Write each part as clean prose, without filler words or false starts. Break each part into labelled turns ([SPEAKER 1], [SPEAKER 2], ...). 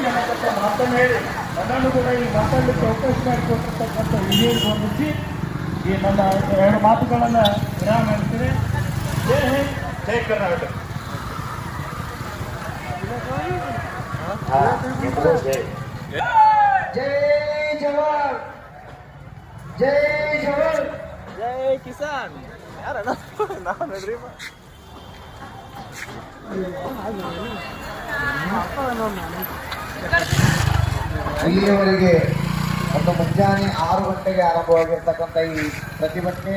[SPEAKER 1] ರೀತಿ ಅನ್ನತಕ್ಕ ಮಾತನ್ನು ಹೇಳಿ ನನ್ನನ್ನು ಕೂಡ ಈ ಮಾತಾಡಲಿಕ್ಕೆ ಅವಕಾಶ ಮಾಡಿಕೊಟ್ಟಿರ್ತಕ್ಕಂಥ ಹಿರಿಯರಿಗೆ ಹೊಂದಿಸಿ ಈ ನನ್ನ 2 ಮಾತುಗಳನ್ನು ವಿರಾಮ ಹೇಳ್ತೀನಿ. ಜೈ ಹಿಂದ್, ಜೈ ಕರ್ನಾಟಕ.
[SPEAKER 2] ಜೈ ಜವಾನ್, ಜೈ ಜವಾನ್,
[SPEAKER 3] ಜೈ ಕಿಸಾನ್. ಯಾರ ನಾವು ನೋಡ್ರಿ
[SPEAKER 2] ಇಲ್ಲಿಯವರೆಗೆ ಒಂದು ಮುಂಜಾನೆ 6 ಗಂಟೆಗೆ ಆರಂಭವಾಗಿರ್ತಕ್ಕಂಥ ಈ ಪ್ರತಿಭಟನೆ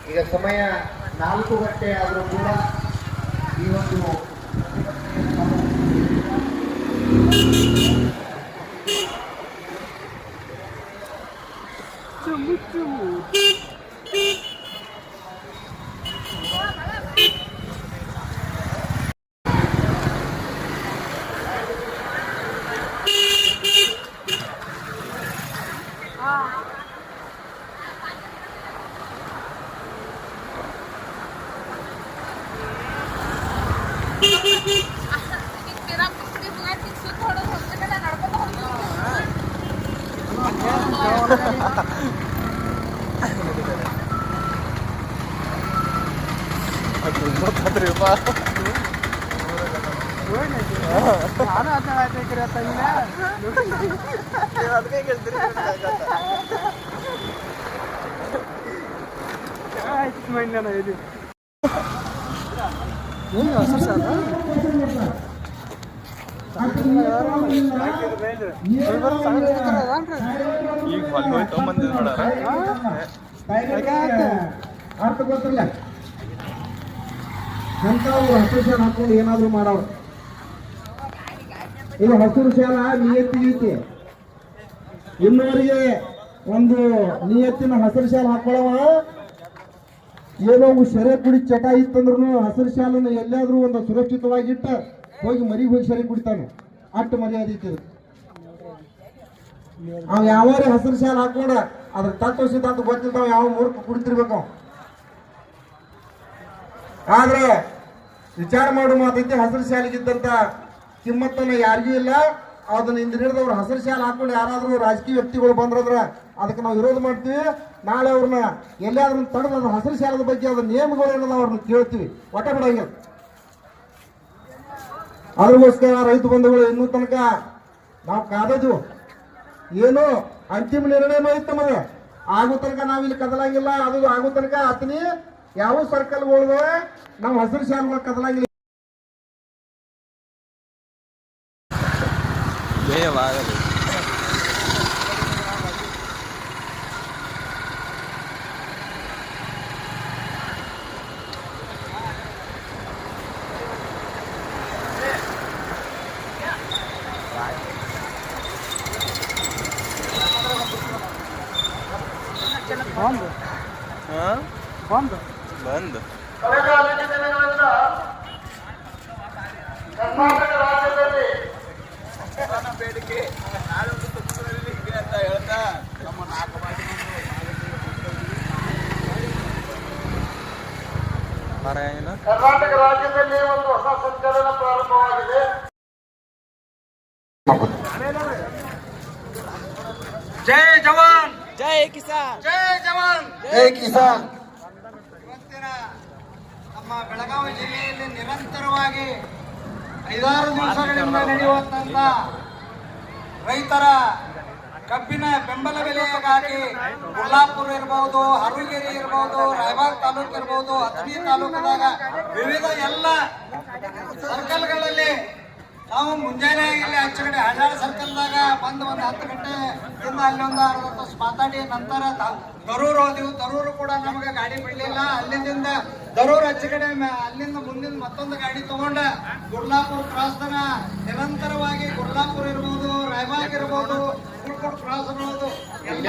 [SPEAKER 2] ಈಗ ಸಮಯ 4 ಗಂಟೆ ಆದರೂ ಕೂಡ ಈ ಒಂದು ಅರ್ಥ ಗೊತ್ತಿಲ್ಲ ಅಂತವ್ರು ಹಸಿರು ಶಾಲ ಹಾಕೊಂಡು ಏನಾದ್ರು ಮಾಡೋರು. ಇದು ಹಸಿರು ಶಾಲ ನಿಯತ್ತಿ ಇನ್ನವರಿಗೆ ಒಂದು ನಿಯತ್ತಿನ ಹಸಿರು ಶಾಲ ಹಾಕೊಳ್ಳವ ಏನೋ ಸೆರೆ ಕುಡಿ ಚಟ ಇತ್ತಂದ್ರೂ ಹಸಿರು ಶಾಲನ್ನು ಎಲ್ಲಾದ್ರೂ ಒಂದು ಸುರಕ್ಷಿತವಾಗಿಟ್ಟ ಹೋಗಿ ಹೋಗಿ ಸೆರೆ ಕುಡಿತಾನೆ. ಅಟ್ಟು ಮರ್ಯಾದೆ ಇತ್ತಿದ್ರು ಅವ್ ಯಾವಾರೇ ಹಸಿರು ಶಾಲ ಹಾಕೊಂಡ ಅದ್ರ ತತ್ವ ಸಿದ್ಧಾಂತ ಗೊತ್ತಿರ್ತಾವ ಯಾವ ಮೂರ್ಖ ಕುಡಿತಿರ್ಬೇಕು. ಆದ್ರೆ ವಿಚಾರ ಮಾಡೋ ಮಾತೈತಿ ಹಸಿರು ಶಾಲೆಗಿದ್ದಂತ ಕಿಮ್ಮತ್ತನ್ನ ಯಾರಿಗೂ ಇಲ್ಲ. ಅದನ್ನ ಇಂದು ಹಿಡಿದವ್ರು ಹಸಿರು ಶಾಲೆ ಹಾಕೊಂಡು ಯಾರಾದ್ರೂ ರಾಜಕೀಯ ವ್ಯಕ್ತಿಗಳು ಬಂದ್ರಂದ್ರ ಅದಕ್ಕೆ ನಾವು ವಿರೋಧ ಮಾಡ್ತೀವಿ. ನಾಳೆ ಅವ್ರನ್ನ ಎಲ್ಲಾದ್ರೂ ತಡೆದ ಹಸಿರು ಶಾಲೆದ ಬಗ್ಗೆ ಅದ್ರ ನಿಯಮಗಳು ಏನದ ಅವ್ರನ್ನ ಕೇಳ್ತೀವಿ, ಒಟ್ಟ ಬಿಡಂಗಿಲ್ಲ. ಅದ್ರಗೋಸ್ಕರ ರೈತ ಬಂಧುಗಳು ಇನ್ನೂ ತನಕ ನಾವು ಕಾದದು ಏನು ಅಂತಿಮ ನಿರ್ಣಯ ಐತೆ ನಮಗೆ ಆಗೋ ತನಕ ನಾವಿಲ್ಲಿ ಕದಲಂಗಿಲ್ಲ. ಅದು ಆಗೋ ತನಕ ಅತನಿ ಯಾವ ಸರ್ಕಲ್ಗಳು ನಾವು ಹಸಿರು ಶಾಲೆಗಳು ಕದಲಂಗಿಲ್ಲ.
[SPEAKER 3] ಬಂದ್ ಬಂದ್
[SPEAKER 1] ಕರ್ನಾಟಕ ರಾಜ್ಯದಲ್ಲಿ
[SPEAKER 3] ಬೇಡಿಕೆ ನಾಳೊಂದು ತುಮಕೂರಲ್ಲಿ ಇದೆ ಅಂತ ಹೇಳ್ತಾ ನಮ್ಮ 4
[SPEAKER 1] ಕರ್ನಾಟಕ ರಾಜ್ಯದಲ್ಲಿ ಒಂದು ಹೊಸ ಸಂಚಲನ ಪ್ರಾರಂಭವಾಗಿದೆ.
[SPEAKER 2] ಜೈ ಜವಾನ್,
[SPEAKER 3] ಜೈ ಕಿಸಾನ್,
[SPEAKER 2] ಜೈ ಜವಾನ್, ಜೈ ಕಿಸಾನ್. ಇವತ್ತಿನ ನಮ್ಮ ಬೆಳಗಾವಿ ಜಿಲ್ಲೆಯಲ್ಲಿ ನಿರಂತರವಾಗಿ 5-6 ದಿವಸಗಳಿಂದ ನಡೆಯುವಂತ ರೈತರ ಕಬ್ಬಿನ ಬೆಂಬಲ ಬೆಲೆಗಾಗಿ ಕೊಲ್ಲಾಪುರ ಇರಬಹುದು, ಹರುಗೇರಿ ಇರಬಹುದು, ರಾಯಬಾಗ್ ತಾಲೂಕು ಇರಬಹುದು, ಅಥಣಿ ತಾಲೂಕದಾಗ ವಿವಿಧ ಎಲ್ಲ ಸರ್ಕಲ್ಗಳಲ್ಲಿ ನಾವು ಮುಂಜಾನೆ ಇಲ್ಲಿ ಆಚೆ ಕಡೆ ಹಳ್ಯಾಳ ಸರ್ಕಲ್ದಾಗ ಬಂದು ಒಂದು 10 ಗಂಟೆಯಿಂದ ಅಲ್ಲಿ ಒಂದು 60 ತಾಸು ಮಾತಾಡಿ ನಂತರ ದರೂರು ಹೋದೆವು. ದರೂರು ಕೂಡ ನಮಗೆ ಗಾಡಿ ಬಿಡಲಿಲ್ಲ. ಅಲ್ಲಿಂದ ದರೂರು ಆಚೆ ಕಡೆ ಅಲ್ಲಿಂದ ಮುಂದಿನ ಮತ್ತೊಂದು ಗಾಡಿ ತಗೊಂಡ ಗುರ್ಲಾಪುರ ಕ್ರಾಸ್ ತನ ನಿರಂತರವಾಗಿ ಗುರ್ಲಾಪುರ ಇರ್ಬೋದು, ರಾಯಬಾಗ್ ಇರ್ಬೋದು, ಕ್ರಾಸ್ ಇರ್ಬೋದು ಎಲ್ಲ